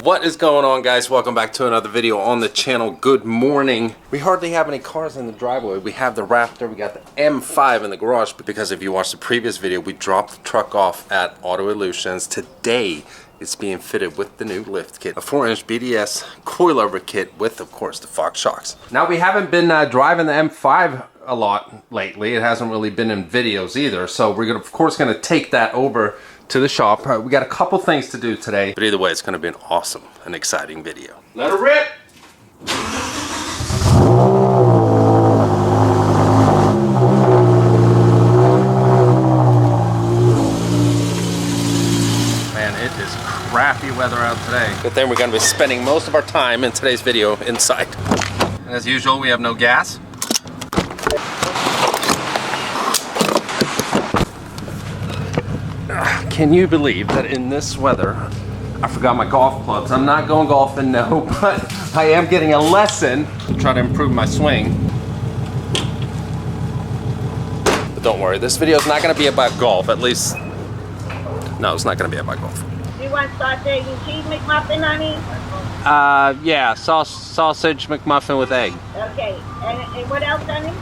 What is going on, guys? Welcome back to another video on the channel. Good morning. We hardly have any cars in the driveway. We have the Raptor, we got the M5 in the garage, because if you watched the previous video, we dropped the truck off at Auto Illusions. Today it's being fitted with the new lift kit, a 4-inch BDS coil-over kit with, of course, the Fox shocks. Now, we haven't been driving the M5 a lot lately. It hasn't really been in videos either, so we're of course going to take that over to the shop. We got a couple things to do today, but either way, it's going to be an awesome and exciting video. Let her rip! Man, it is crappy weather out today. But then we're going to be spending most of our time in today's video inside. As usual, we have no gas. Can you believe that in this weather, I forgot my golf clubs? I'm not going golfing, no, but I am getting a lesson to try to improve my swing. But don't worry, this video is not going to be about golf, at least. No, it's not going to be about golf. You want sausage and cheese McMuffin, honey? Yeah, sausage McMuffin with egg. Okay, and what else, honey?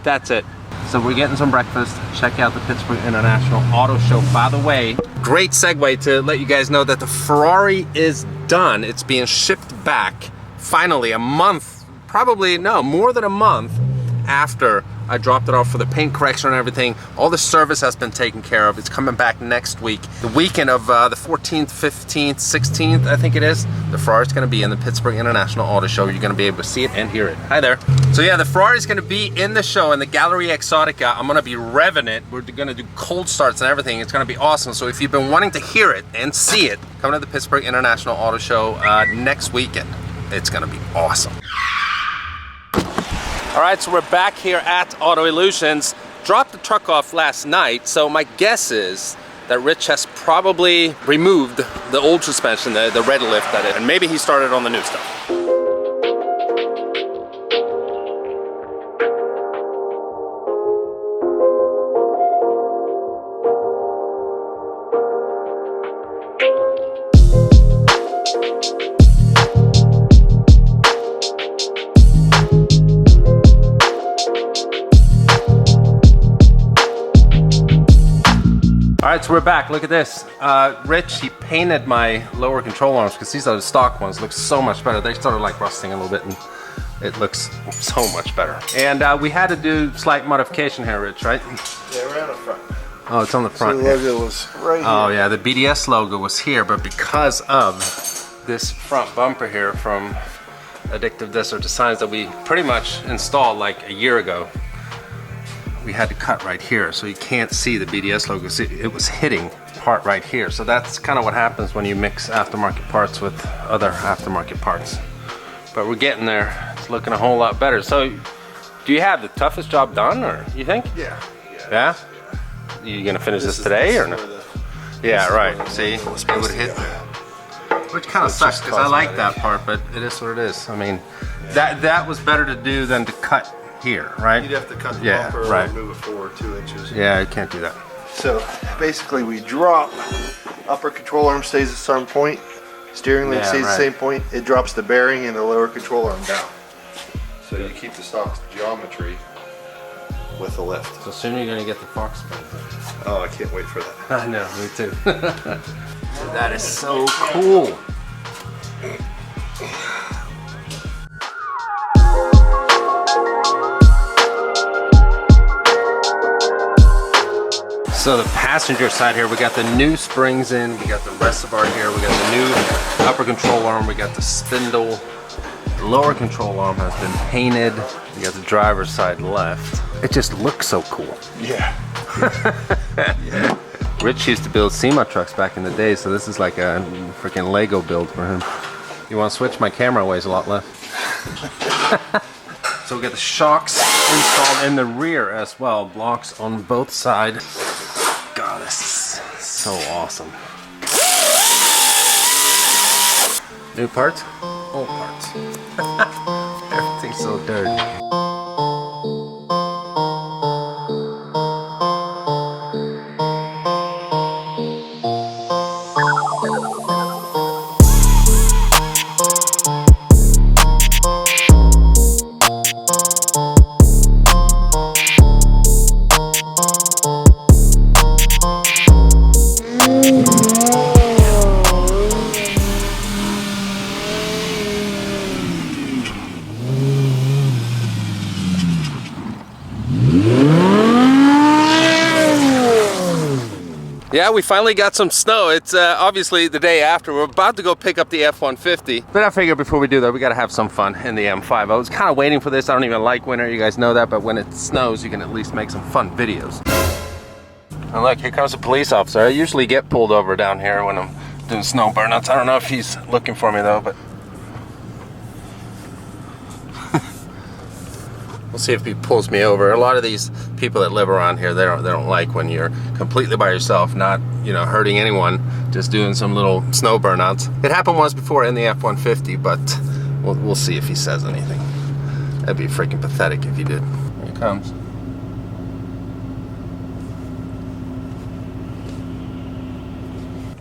That's it. So we're getting some breakfast. Check out the Pittsburgh International Auto Show. By the way, great segue to let you guys know that the Ferrari is done. It's being shipped back finally a month, probably, no, more than a month after I dropped it off for the paint correction and everything. All the service has been taken care of. It's coming back next week. The weekend of the 14th, 15th, 16th, I think it is. The Ferrari's gonna be in the Pittsburgh International Auto Show. You're gonna be able to see it and hear it. Hi there. So yeah, the Ferrari's gonna be in the show in the Galleria Exotica. I'm gonna be revving it. We're gonna do cold starts and everything. It's gonna be awesome. So if you've been wanting to hear it and see it, come to the Pittsburgh International Auto Show next weekend. It's gonna be awesome. All right, so we're back here at Auto Illusions. Dropped the truck off last night, so my guess is that Rich has probably removed the old suspension, the ReadyLift, and maybe he started on the new stuff. All right, so we're back. Look at this. Rich, he painted my lower control arms because these are the stock ones. Look so much better. They started like rusting a little bit, and it looks so much better. And we had to do slight modification here, Rich, right? Yeah, right on the front. Oh, it's on the front. So the logo was right here. Oh yeah, the BDS logo was here, but because of this front bumper here from Addictive Desert Designs that we pretty much installed like a year ago, we had to cut right here, so you can't see the BDS logo. It was hitting part right here. So that's kind of what happens when you mix aftermarket parts with other aftermarket parts. But we're getting there. It's looking a whole lot better. So do you have the toughest job done, or you think? Yeah. Yeah? You gonna finish this today or no? Yeah, right. See, it would hit. Which kind of sucks because I like that part, but it is what it is. I mean, that was better to do than to cut here, right? You'd have to cut the bumper right. and move it forward 2 inches. Yeah, you can't do that. So basically we drop, upper control arm stays at some point, steering wheel stays at the same point, it drops the bearing and the lower control arm down. So you keep the stock geometry with the lift. So soon you're gonna get the Fox spin. Oh, I can't wait for that. I know, me too. That is so cool. So the passenger side here, we got the new springs in, we got the reservoir here, we got the new upper control arm, we got the spindle. The lower control arm has been painted. We got the driver's side left. It just looks so cool. Yeah. Yeah. Rich used to build SEMA trucks back in the day, so this is like a freaking Lego build for him. You want to switch? My camera weighs a lot less. So we got the shocks installed in the rear as well. Blocks on both sides. God, this is so awesome. New parts? Old parts. Everything's so dirty. Yeah, we finally got some snow. It's obviously the day after. We're about to go pick up the F-150. But I figured before we do that, we gotta have some fun in the M5. I was kind of waiting for this. I don't even like winter, you guys know that, but when it snows, you can at least make some fun videos. And look, here comes a police officer. I usually get pulled over down here when I'm doing snow burnouts. I don't know if he's looking for me though, but we'll see if he pulls me over. A lot of these people that live around here, they don't like when you're completely by yourself, not, you know, hurting anyone, just doing some little snow burnouts. It happened once before in the F-150, but we'll see if he says anything. That'd be freaking pathetic if he did. Here he comes.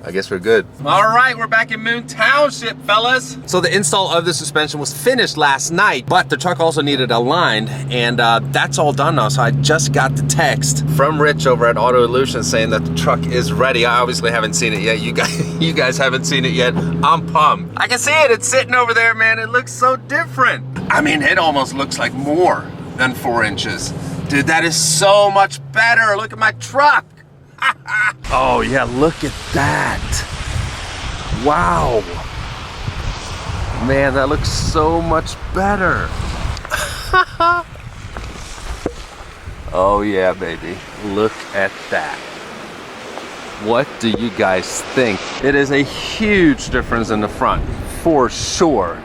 I guess we're good. All right, we're back in Moon Township, fellas. So the install of the suspension was finished last night, but the truck also needed aligned, and that's all done now. So I just got the text from Rich over at AutoVlog saying that the truck is ready. I obviously haven't seen it yet. You guys haven't seen it yet. I'm pumped. I can see it. It's sitting over there, man. It looks so different. I mean, it almost looks like more than 4 inches. Dude, that is so much better. Look at my truck. Oh yeah, look at that. Wow. Man, that looks so much better. Oh yeah, baby. Look at that. What do you guys think? It is a huge difference in the front, for sure.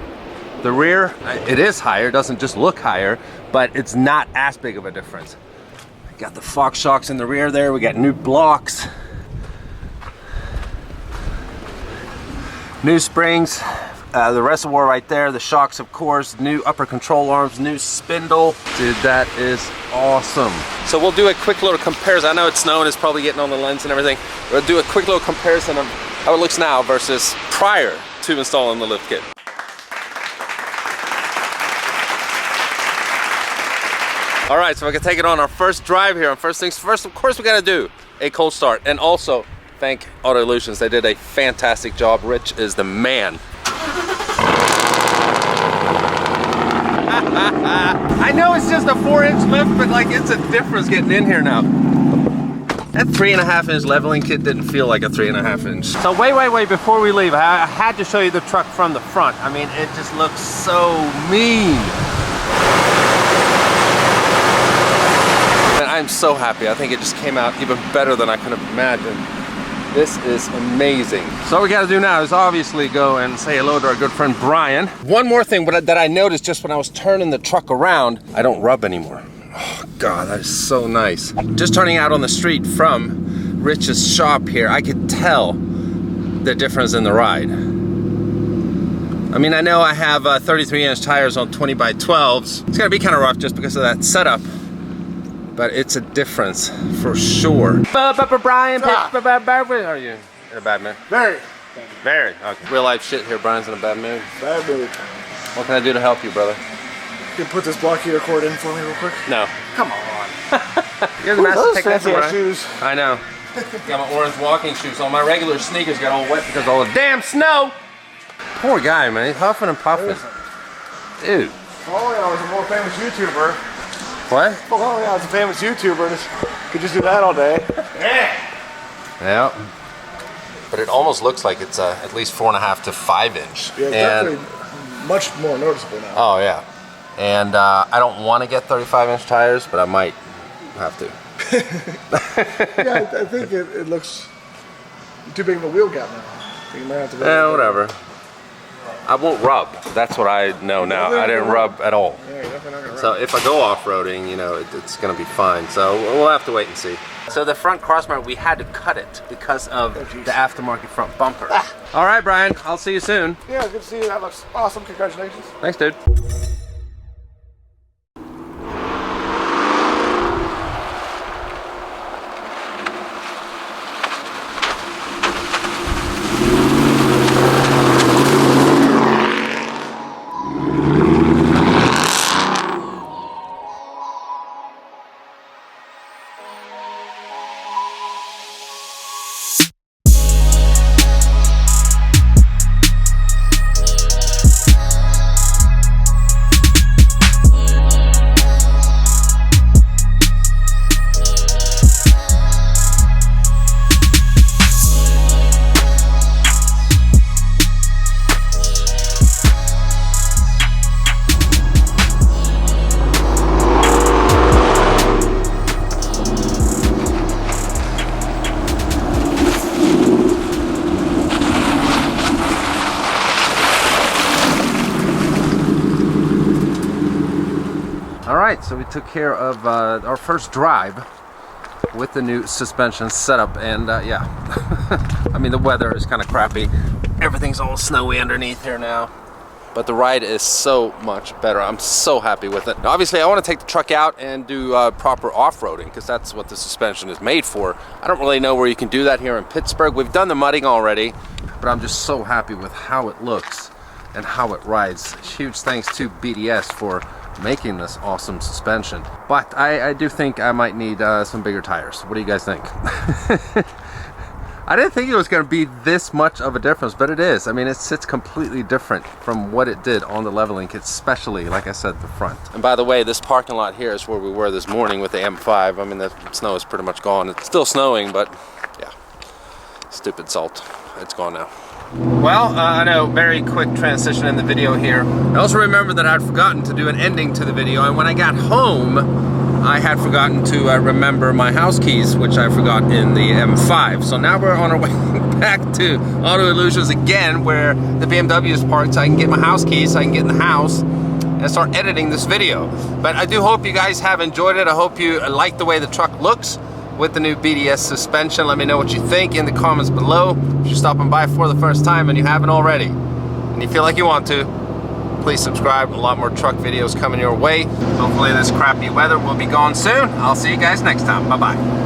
The rear, it is higher, doesn't just look higher, but it's not as big of a difference. Got the Fox shocks in the rear there. We got new blocks, new springs, the reservoir right there, the shocks of course, new upper control arms, new spindle. Dude, that is awesome. So we'll do a quick little comparison. I know it's snowing, it's probably getting on the lens and everything. We'll do a quick little comparison of how it looks now versus prior to installing the lift kit. All right, so we can take it on our first drive here. And first things first, of course, we got to do a cold start. And also, thank AutoVlog. They did a fantastic job. Rich is the man. I know it's just a 4-inch lift, but like it's a difference getting in here now. That 3.5-inch leveling kit didn't feel like a 3.5-inch. So wait, before we leave, I had to show you the truck from the front. I mean, it just looks so mean. I'm so happy. I think it just came out even better than I could have imagined. This is amazing. So what we got to do now is obviously go and say hello to our good friend Brian. One more thing that I noticed just when I was turning the truck around, I don't rub anymore. Oh God, that is so nice. Just turning out on the street from Rich's shop here, I could tell the difference in the ride. I mean, I know I have 33-inch tires on 20x12s. It's gonna be kind of rough just because of that setup. But it's a difference for sure. Brian, where are you? In a bad mood? Very. Very. Okay. Real life shit here. Brian's in a bad mood. Bad mood. What can I do to help you, brother? You can put this block heater cord in for me real quick? No. Come on. You're the master technician, fancy Brian. shoes. I know. Got my orange walking shoes on. My regular sneakers got all wet because of all the damn snow. Poor guy, man. He's huffing and puffing. Dude. Oh, yeah, I was a more famous YouTuber. What? Oh yeah, I was a famous YouTuber. Could just do that all day. Yeah. But it almost looks like it's at least 4.5 to 5-inch. Yeah, definitely much more noticeable now. Oh yeah. And I don't want to get 35-inch tires, but I might have to. Yeah, I think it looks too big of a wheel gap now. You might have to. Yeah, whatever. I won't rub. That's what I know now. I didn't rub at all. Yeah, you're definitely not gonna rub. So if I go off-roading, you know, it's gonna be fine. So we'll have to wait and see. So the front crossbar, we had to cut it because of the aftermarket front bumper. All right, Brian, I'll see you soon. Yeah, it's good to see you. That looks awesome. Congratulations. Thanks, dude. All right, so we took care of our first drive with the new suspension setup, and yeah, I mean, the weather is kind of crappy. Everything's all snowy underneath here now, but the ride is so much better. I'm so happy with it. Now, obviously, I want to take the truck out and do proper off-roading, because that's what the suspension is made for. I don't really know where you can do that here in Pittsburgh. We've done the mudding already, but I'm just so happy with how it looks and how it rides. Huge thanks to BDS for making this awesome suspension. But I do think I might need some bigger tires. What do you guys think? I didn't think it was going to be this much of a difference, but it is. I mean, it sits completely different from what it did on the leveling kit, especially, like I said, the front. And by the way, this parking lot here is where we were this morning with the M5. I mean, the snow is pretty much gone. It's still snowing, but yeah, stupid salt. It's gone now. Well, I know, very quick transition in the video here. I also remember that I'd forgotten to do an ending to the video, and when I got home, I had forgotten to remember my house keys, which I forgot in the M5. So now we're on our way back to Auto Illusions again, where the BMW is parked, so I can get my house keys, so I can get in the house and start editing this video. But I do hope you guys have enjoyed it. I hope you like the way the truck looks with the new BDS suspension. Let me know what you think in the comments below. If you're stopping by for the first time and you haven't already, and you feel like you want to, please subscribe. A lot more truck videos coming your way. Hopefully this crappy weather will be gone soon. I'll see you guys next time. Bye-bye.